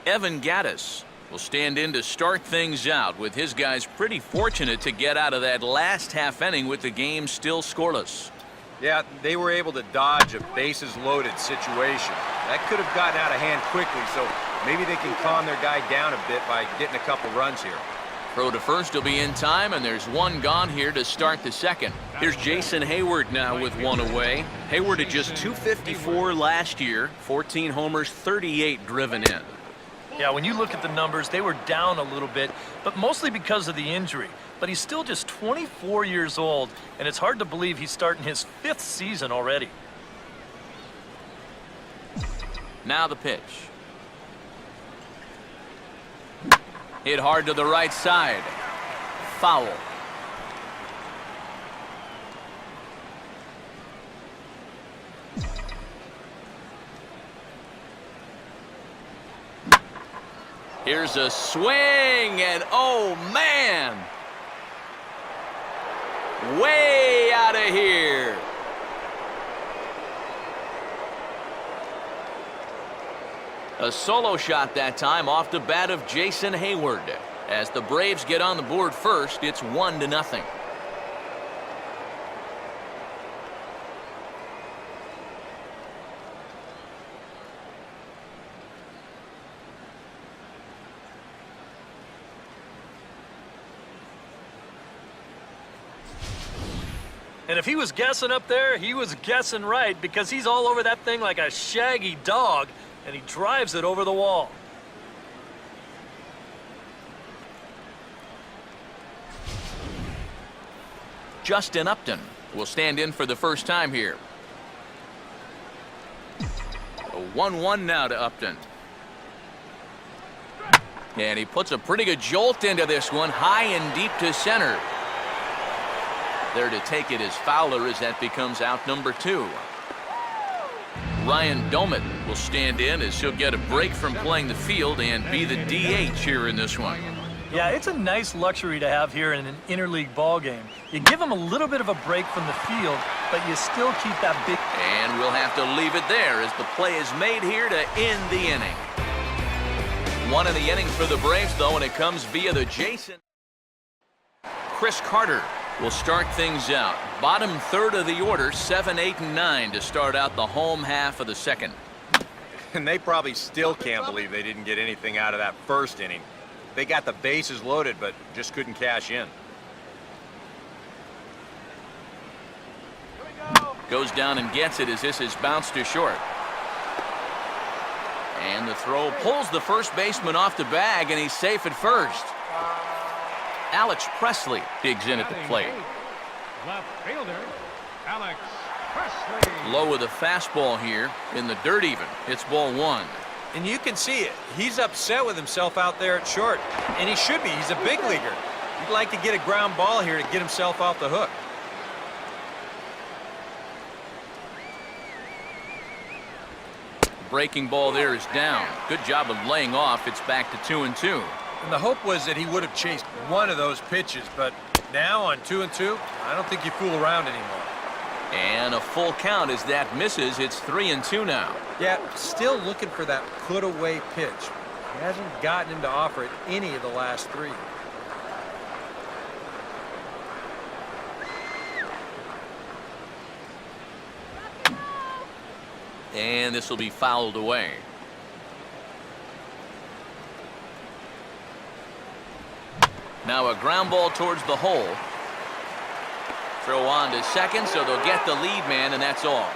Evan Gattis will stand in to start things out, with his guys pretty fortunate to get out of that last half inning with the game still scoreless. Yeah, they were able to dodge a bases-loaded situation. That could have gotten out of hand quickly, so maybe they can calm their guy down a bit by getting a couple runs here. Throw to first will be in time, and there's one gone here to start the second. Here's Jason Hayward now with one away. Hayward at just .254 last year, 14 homers, 38 driven in. Yeah, when you look at the numbers, they were down a little bit, but mostly because of the injury. But he's still just 24 years old, and it's hard to believe he's starting his 5th season already. Now the pitch. Hit hard to the right side. Foul. Here's a swing, and oh man! Way out of here. A solo shot that time off the bat of Jason Hayward. As the Braves get on the board first, it's 1-0. And if he was guessing up there, he was guessing right, because he's all over that thing like a shaggy dog, and he drives it over the wall. Justin Upton will stand in for the first time here. A 1-1 now to Upton. And he puts a pretty good jolt into this one, high and deep to center. There to take it is Fowler, as that becomes out number 2. Ryan Doumit will stand in, as he'll get a break from playing the field and be the DH here in this one. Yeah, it's a nice luxury to have here in an interleague ball game. You give him a little bit of a break from the field, but you still keep that big. And we'll have to leave it there as the play is made here to end the inning. One in the inning for the Braves, though, and it comes via the Jason. Chris Carter will start things out. Bottom third of the order, 7, 8, and 9 to start out the home half of the second. And they probably still can't believe they didn't get anything out of that first inning. They got the bases loaded, but just couldn't cash in. Goes down and gets it as this is bounced to short. And the throw pulls the first baseman off the bag, and he's safe at first. Alex Presley digs in at the plate. Left fielder, Alex Presley. Low with a fastball here in the dirt even. It's ball 1. And you can see it. He's upset with himself out there at short. And he should be. He's a big leaguer. He'd like to get a ground ball here to get himself off the hook. Breaking ball there is down. Good job of laying off. It's back to 2-2. And the hope was that he would have chased one of those pitches, but now on 2-2, I don't think you fool around anymore. And a full count as that misses. It's 3-2 now. Yeah, still looking for that put-away pitch. He hasn't gotten him to offer it any of the last 3. And this will be fouled away. Now a ground ball towards the hole. Throw on to second, so they'll get the lead man, and that's all.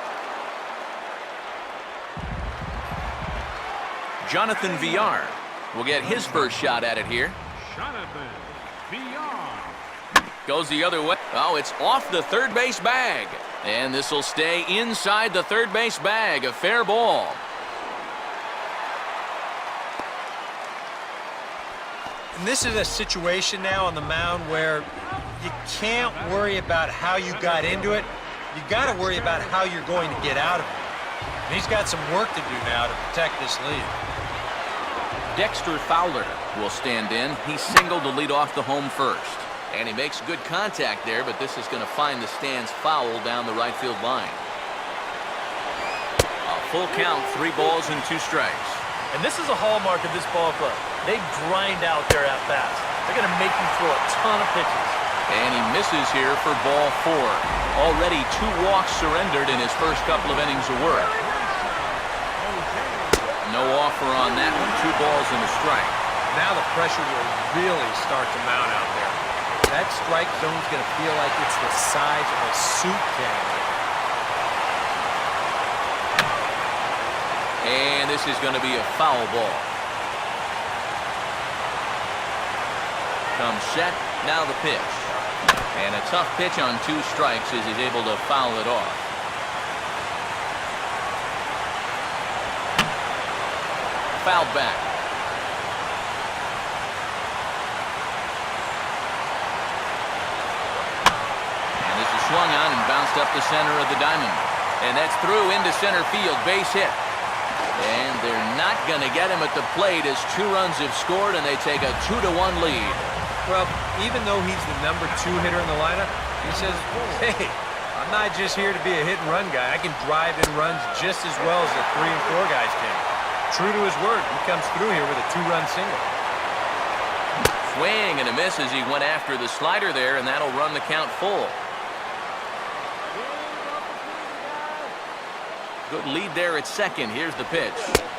Jonathan Villar will get his first shot at it here. Jonathan Villar. Goes the other way. Oh, it's off the third base bag. And this will stay inside the third base bag. A fair ball. And this is a situation now on the mound where you can't worry about how you got into it. You got to worry about how you're going to get out of it. And he's got some work to do now to protect this lead. Dexter Fowler will stand in. He singled to lead off the home first. And he makes good contact there, but this is going to find the stands foul down the right field line. A full count, 3 balls and 2 strikes. And this is a hallmark of this ball club. They grind out their at-bats. They're going to make you throw a ton of pitches. And he misses here for ball 4. Already 2 walks surrendered in his first couple of innings of work. No offer on that one. 2 balls and a strike. Now the pressure will really start to mount out there. That strike zone's going to feel like it's the size of a soup can. And this is going to be a foul ball. Comes set. Now the pitch. And a tough pitch on 2 strikes as he's able to foul it off. Fouled back. And this is swung on and bounced up the center of the diamond. And that's through into center field. Base hit. And they're not going to get him at the plate as 2 runs have scored and they take a 2-1 lead. Well, even though he's the number 2 hitter in the lineup, he says, hey, I'm not just here to be a hit-and-run guy. I can drive in runs just as well as the 3 and 4 guys can. True to his word, he comes through here with a 2-run single. Swing and a miss as he went after the slider there, and that'll run the count full. Good lead there at second. Here's the pitch.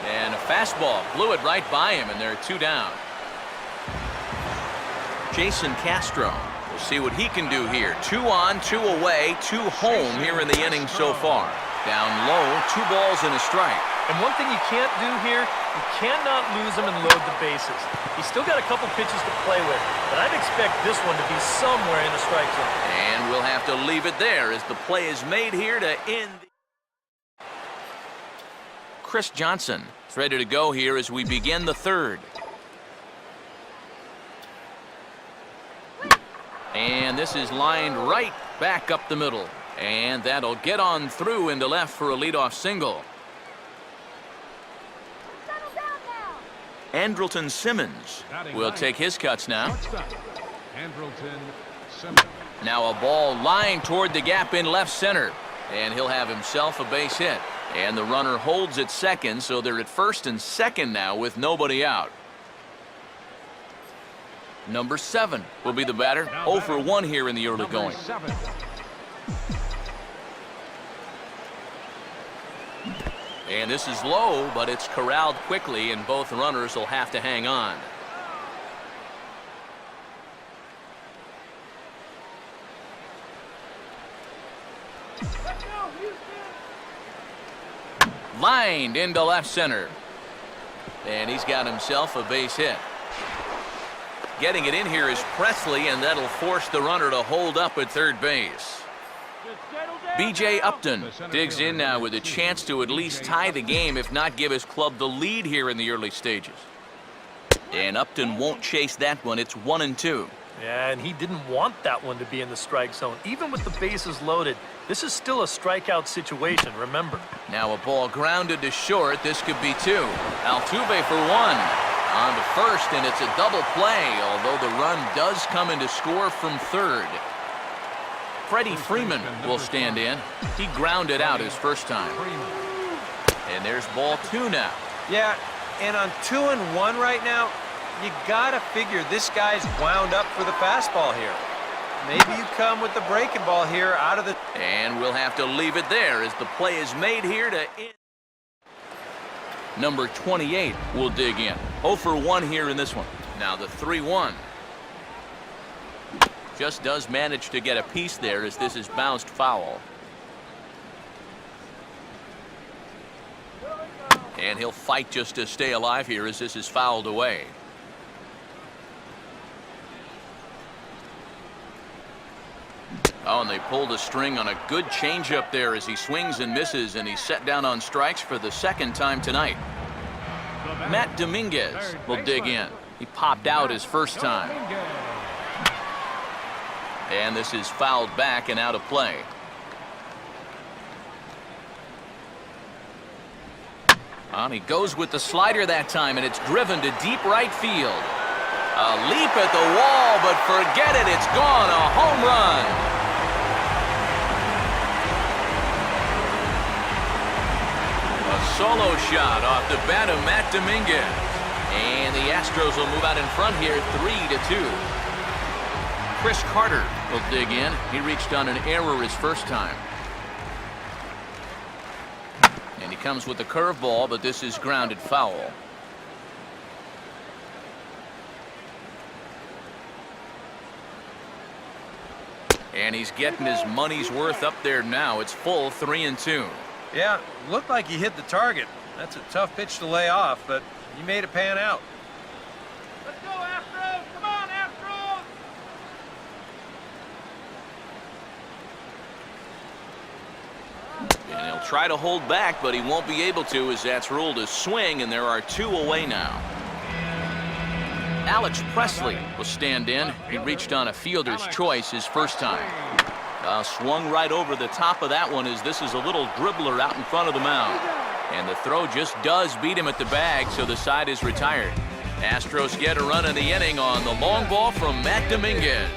And a fastball. Blew it right by him, and there are 2 down. Jason Castro. We'll see what he can do here. 2 on, 2 away, 2 home here in the inning so far. Down low, 2 balls and a strike. And one thing you can't do here, you cannot lose him and load the bases. He's still got a couple pitches to play with, but I'd expect this one to be somewhere in the strike zone. And we'll have to leave it there as the play is made here to end. Chris Johnson is ready to go here as we begin the 3rd. And this is lined right back up the middle. And that'll get on through into left for a leadoff single. Andrelton Simmons will take his cuts now. Andrelton Simmons. Now a ball lined toward the gap in left center. And he'll have himself a base hit. And the runner holds at second, so they're at first and second now with nobody out. Number 7 will be the batter. 0 for 1 here in the early going. 7. And this is low, but it's corralled quickly, and both runners will have to hang on. Lined into left center. And he's got himself a base hit. Getting it in here is Presley, and that'll force the runner to hold up at third base. B.J. Upton digs in now with a chance to at least tie the game, if not give his club the lead here in the early stages. And Upton won't chase that one. It's 1-2. Yeah, and he didn't want that one to be in the strike zone. Even with the bases loaded, this is still a strikeout situation, remember. Now a ball grounded to short. This could be 2. Altuve for 1. On to first, and it's a double play, although the run does come in to score from third. Freddie Freeman will stand in. He grounded out his first time. And there's ball 2 now. Yeah, and on 2-1 right now, you gotta figure this guy's wound up for the fastball here. Maybe you come with the breaking ball here out of the... And we'll have to leave it there as the play is made here to end. Number 28 will dig in. 0 for 1 here in this one. Now the 3-1. Just does manage to get a piece there as this is bounced foul. And he'll fight just to stay alive here as this is fouled away. Oh, and they pulled a string on a good changeup there as he swings and misses, and he's set down on strikes for the second time tonight. Matt Dominguez will dig in. He popped out his first time. And this is fouled back and out of play. And he goes with the slider that time, and it's driven to deep right field. A leap at the wall, but forget it, it's gone. A home run. solo shot off the bat of Matt Dominguez. And the Astros will move out in front here 3-2. Chris Carter will dig in. He reached on an error his first time. And he comes with the curveball, but this is grounded foul. And he's getting his money's worth up there now. It's full 3-2. Yeah, looked like he hit the target. That's a tough pitch to lay off, but he made it pan out. Let's go, Astros! Come on, Astros! And he'll try to hold back, but he won't be able to, as that's ruled a swing, and there are 2 away now. Alex Presley will stand in. He reached on a fielder's choice his first time. Swung right over the top of that one, as this is a little dribbler out in front of the mound. And the throw just does beat him at the bag, so the side is retired. Astros get a run in the inning on the long ball from Matt Dominguez.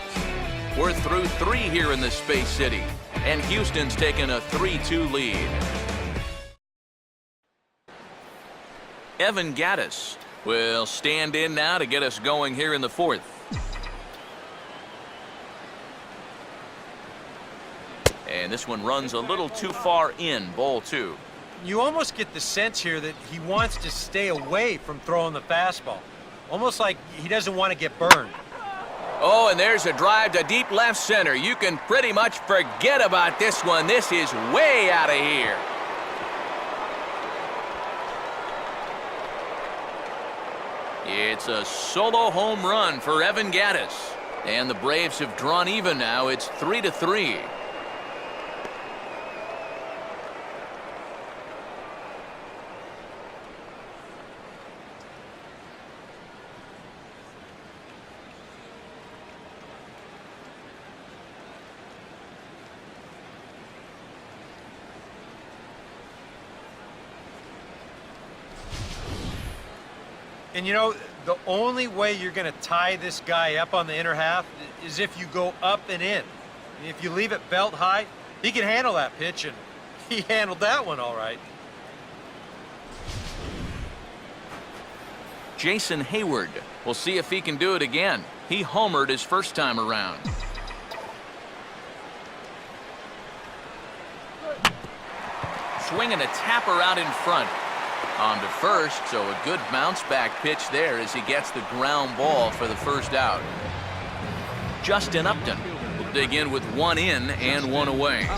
We're through 3 here in the Space City, and Houston's taken a 3-2 lead. Evan Gattis will stand in now to get us going here in the 4th. And this one runs a little too far in, ball 2. You almost get the sense here that he wants to stay away from throwing the fastball. Almost like he doesn't want to get burned. Oh, and there's a drive to deep left center. You can pretty much forget about this one. This is way out of here. It's a solo home run for Evan Gattis. And the Braves have drawn even now. It's 3-3. And you know, the only way you're going to tie this guy up on the inner half is if you go up and in. And if you leave it belt high, he can handle that pitch, and he handled that one all right. Jason Hayward. We'll see if he can do it again. He homered his first time around. Swinging a tapper out in front. On to first, so a good bounce back pitch there as he gets the ground ball for the first out. Justin Upton will dig in with 1 in and 1 away.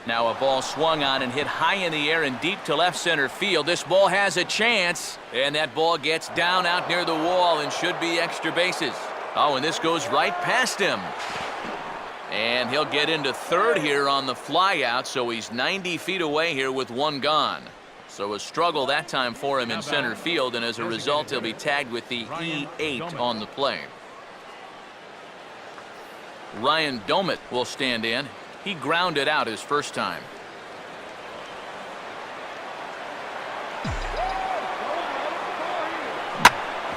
Now a ball swung on and hit high in the air and deep to left center field. This ball has a chance, and that ball gets down out near the wall and should be extra bases. Oh, and this goes right past him. And he'll get into third here on the fly out, so he's 90 feet away here with 1 gone. So a struggle that time for him in center field, and as a result, he'll be tagged with the E8 on the play. Ryan Domit will stand in. He grounded out his first time.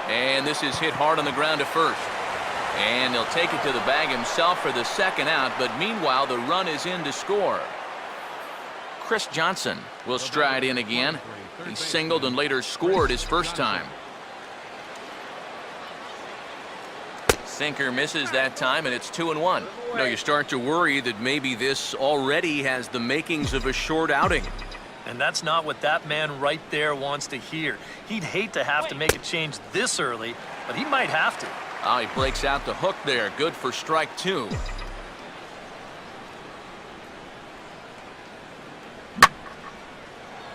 And this is hit hard on the ground to first. And he'll take it to the bag himself for the second out, but meanwhile the run is in to score. Chris Johnson will stride in again. He singled and later scored his first time. Sinker misses that time, and it's 2-1. Now you start to worry that maybe this already has the makings of a short outing. And that's not what that man right there wants to hear. He'd hate to have to make a change this early, but he might have to. Oh, he breaks out the hook there. Good for strike 2.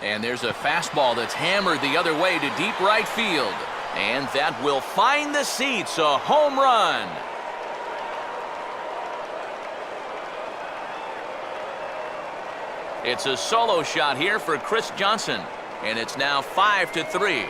And there's a fastball that's hammered the other way to deep right field. And that will find the seats. A home run. It's a solo shot here for Chris Johnson. And it's now 5-3.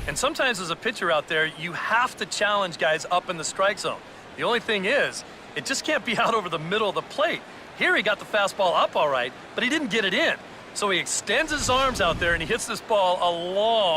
And sometimes as a pitcher out there, you have to challenge guys up in the strike zone. The only thing is, it just can't be out over the middle of the plate. Here he got the fastball up all right, but he didn't get it in. So he extends his arms out there and he hits this ball a long